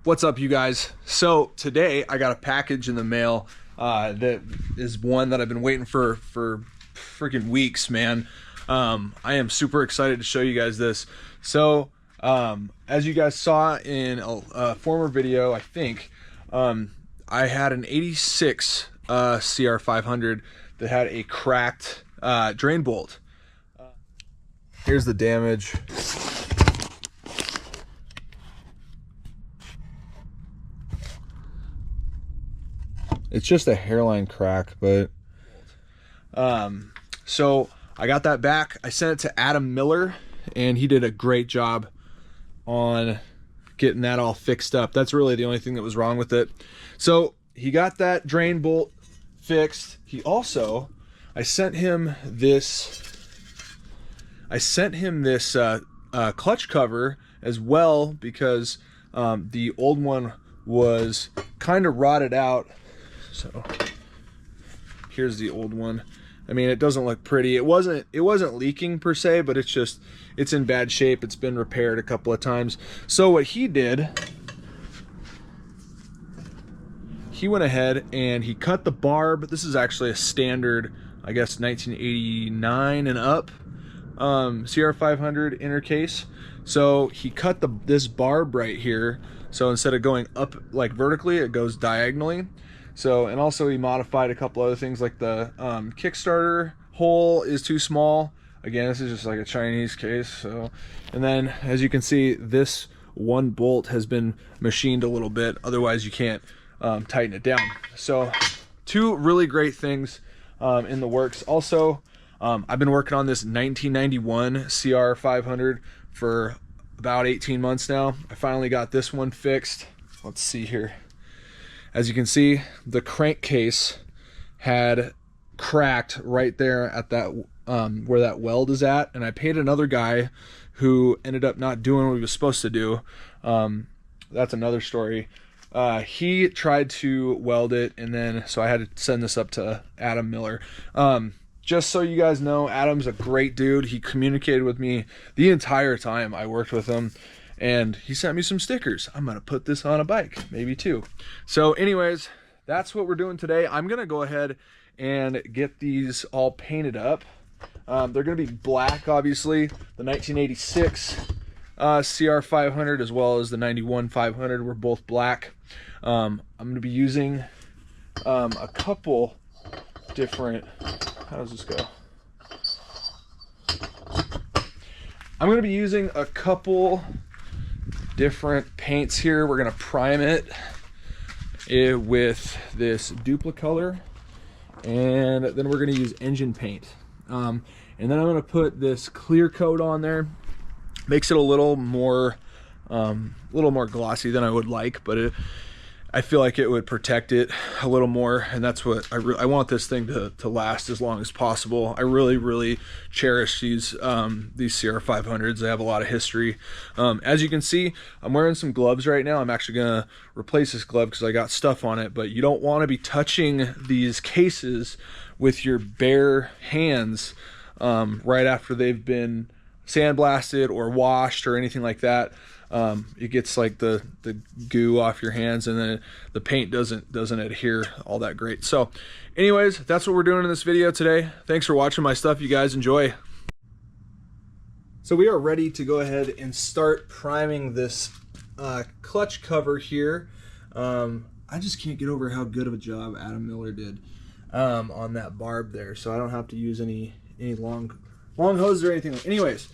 What's up, you guys? So today I got a package in the mail that is one that I've been waiting for freaking weeks, man. I am super excited to show you guys this. So as you guys saw in a former video, I think I had an 86 CR500 that had a cracked drain bolt. Here's the damage. It's just a hairline crack, but so I got that back. I sent it to Adam Millar, and he did a great job on getting that all fixed up. That's really the only thing that was wrong with it. So he got that drain bolt fixed. He also, I sent him this clutch cover as well, because the old one was kind of rotted out. So here's the old one. I mean, it doesn't look pretty. It wasn't leaking per se, but it's in bad shape. It's been repaired a couple of times. So what he did, he went ahead and he cut the barb. This is actually a standard, I guess, 1989 and up CR500 inner case. So he cut this barb right here. So instead of going up like vertically, it goes diagonally. So, and also he modified a couple other things, like the Kickstarter hole is too small. Again, this is just like a Chinese case. So, and then as you can see, this one bolt has been machined a little bit. Otherwise you can't tighten it down. So two really great things in the works. Also, I've been working on this 1991 CR500 for about 18 months now. I finally got this one fixed. Let's see here. As you can see, the crankcase had cracked right there at that where that weld is at, and I paid another guy who ended up not doing what he was supposed to do. That's another story. He tried to weld it, and then so I had to send this up to Adam Millar. Just so you guys know, Adam's a great dude. He communicated with me the entire time I worked with him, and he sent me some stickers. I'm gonna put this on a bike, maybe two. So anyways, that's what we're doing today. I'm gonna go ahead and get these all painted up. They're gonna be black, obviously. The 1986 CR500 as well as the 91 500 were both black. I'm gonna be using a couple different, how does this go? I'm gonna be using a couple different paints here. We're gonna prime it with this Duplicolor, and then we're gonna use engine paint, and then I'm gonna put this clear coat on there. Makes it a little more glossy than I would like, but I feel like it would protect it a little more, and that's what I want this thing to last as long as possible. I really cherish these CR500s. They have a lot of history. As you can see, I'm wearing some gloves right now. I'm actually gonna replace this glove because I got stuff on it, but you don't want to be touching these cases with your bare hands right after they've been sandblasted or washed or anything like that. It gets like the goo off your hands, and then the paint doesn't adhere all that great. So anyways, that's what we're doing in this video today. Thanks for watching my stuff. You guys enjoy. So we are ready to go ahead and start priming this clutch cover here. I just can't get over how good of a job Adam Millar did on that barb there, so I don't have to use any long hoses or anything. Anyways,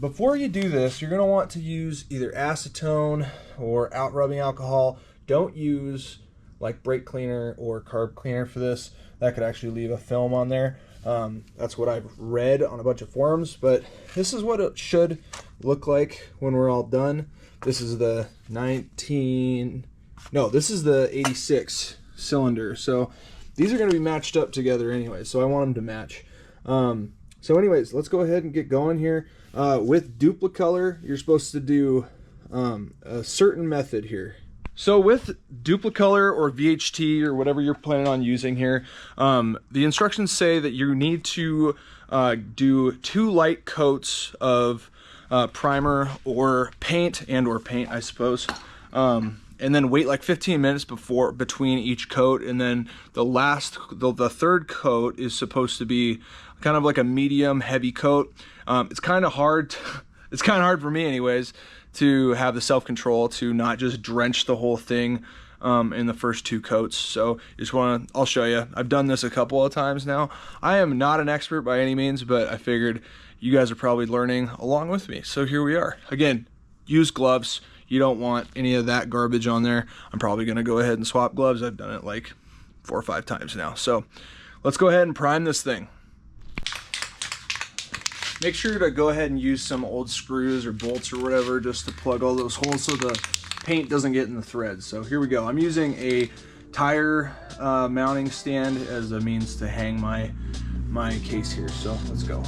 before you do this, you're going to want to use either acetone or out rubbing alcohol. Don't use like brake cleaner or carb cleaner for this. That could actually leave a film on there. That's what I've read on a bunch of forums, but this is what it should look like when we're all done. This is the this is the 86 cylinder. So these are going to be matched up together anyway, so I want them to match. So anyways, let's go ahead and get going here. With Duplicolor, you're supposed to do a certain method here. So with Duplicolor or VHT or whatever you're planning on using here, the instructions say that you need to do 2 light coats of primer or paint, I suppose. And then wait like 15 minutes between each coat. And then the third coat is supposed to be kind of like a medium heavy coat. It's kind of hard. It's kind of hard for me anyways to have the self-control to not just drench the whole thing in the first 2 coats. So I'll show you. I've done this a couple of times now. I am not an expert by any means, but I figured you guys are probably learning along with me. So here we are. Again, use gloves. You don't want any of that garbage on there. I'm probably gonna go ahead and swap gloves. I've done it like 4 or 5 times now. So let's go ahead and prime this thing. Make sure to go ahead and use some old screws or bolts or whatever just to plug all those holes so the paint doesn't get in the threads. So here we go. I'm using a tire mounting stand as a means to hang my case here. So let's go.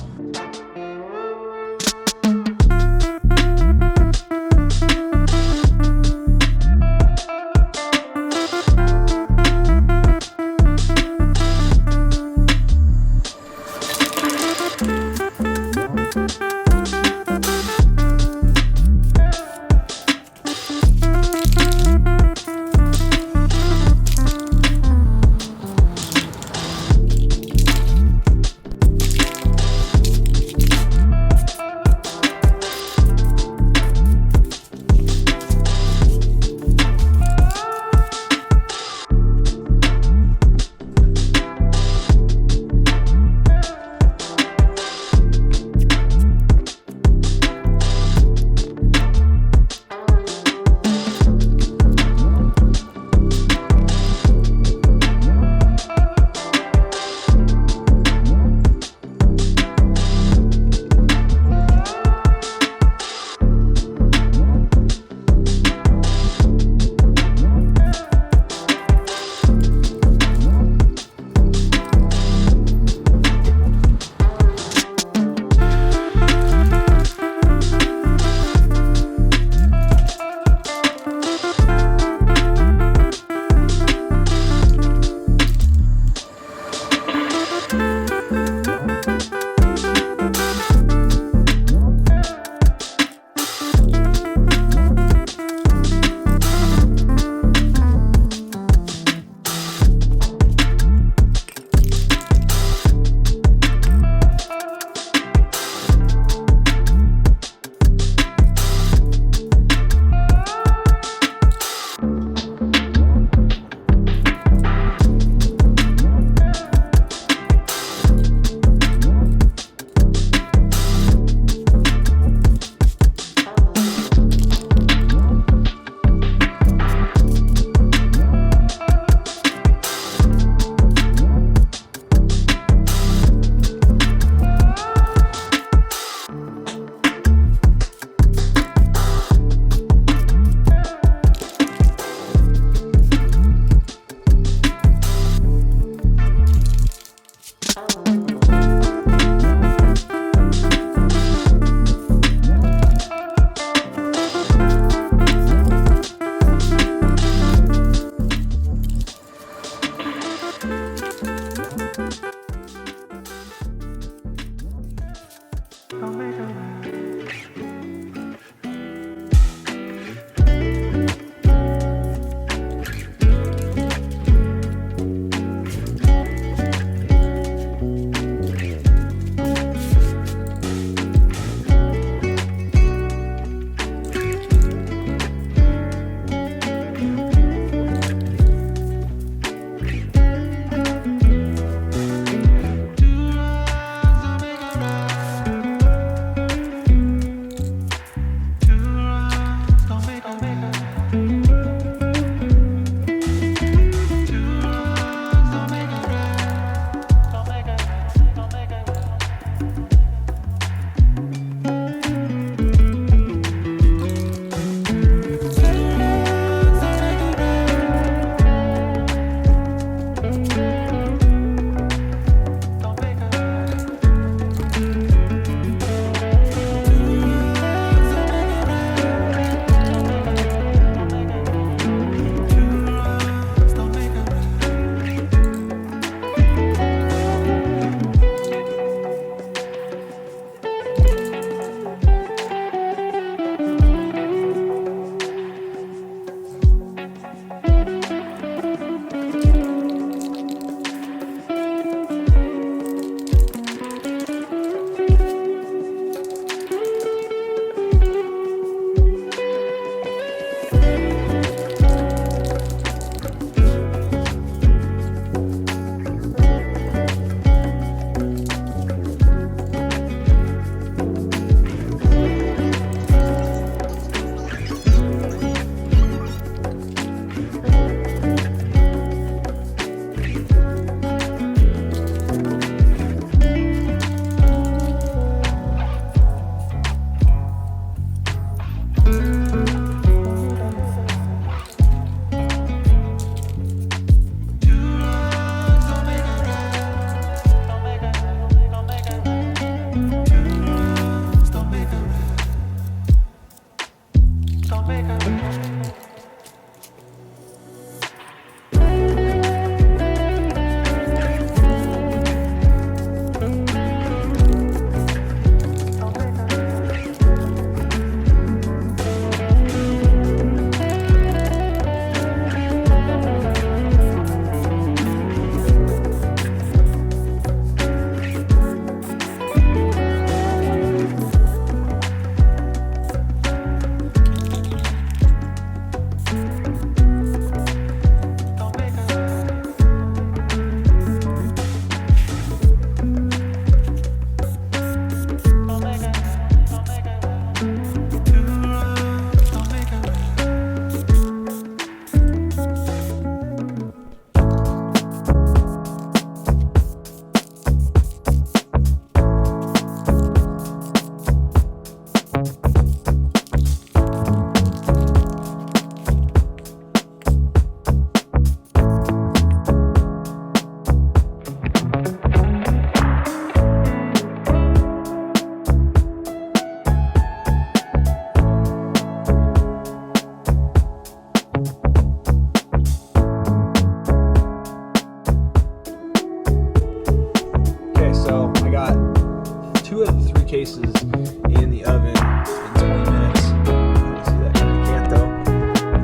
cases in the oven in 20 minutes. You can see that kind of can't though.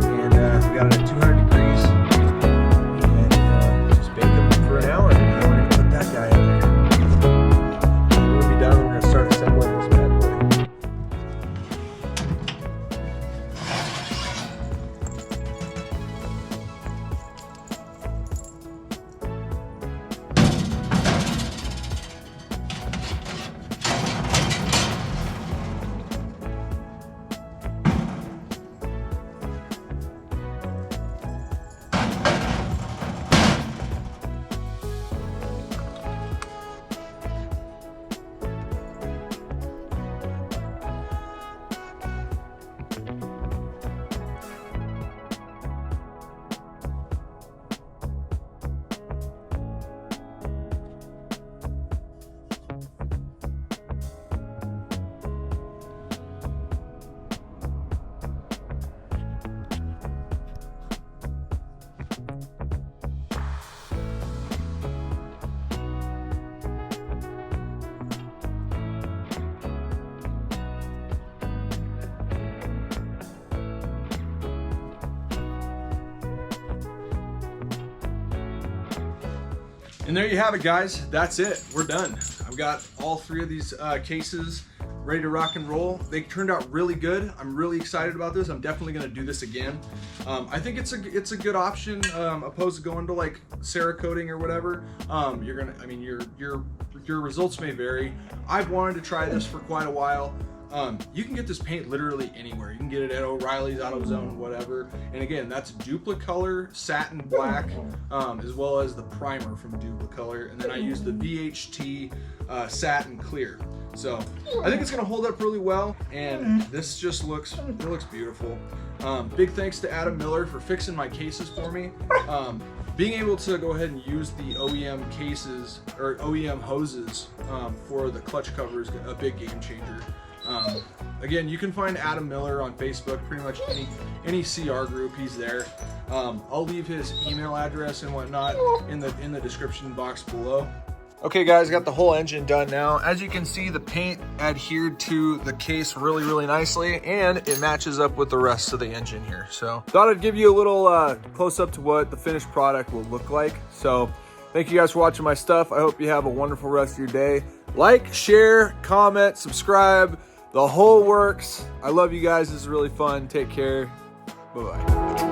And we got it at 200 degrees. And just bake them for an hour. And we're going to put that guy in there. When we'll be done, we're going to start assembling this bad boy. And there you have it, guys. That's it. We're done. I've got all three of these cases ready to rock and roll. They turned out really good. I'm really excited about this. I'm definitely going to do this again. I think it's a good option opposed to going to like cerakoting or whatever. Your results may vary. I've wanted to try this for quite a while. You can get this paint literally anywhere. You can get it at O'Reilly's, AutoZone, whatever. And again, that's Duplicolor Satin Black, as well as the primer from Duplicolor. And then I use the VHT Satin Clear. So I think it's gonna hold up really well, and this just looks beautiful. Big thanks to Adam Millar for fixing my cases for me. Being able to go ahead and use the OEM cases or OEM hoses for the clutch cover is a big game changer. Again, you can find Adam Millar on Facebook, pretty much any CR group, he's there. I'll leave his email address and whatnot in the description box below. Okay guys, got the whole engine done now. As you can see, the paint adhered to the case really nicely, and it matches up with the rest of the engine here. So thought I'd give you a little close up to what the finished product will look like. So thank you guys for watching my stuff. I hope you have a wonderful rest of your day. Like, share, comment, subscribe, the whole works. I love you guys. This is really fun. Take care. Bye-bye.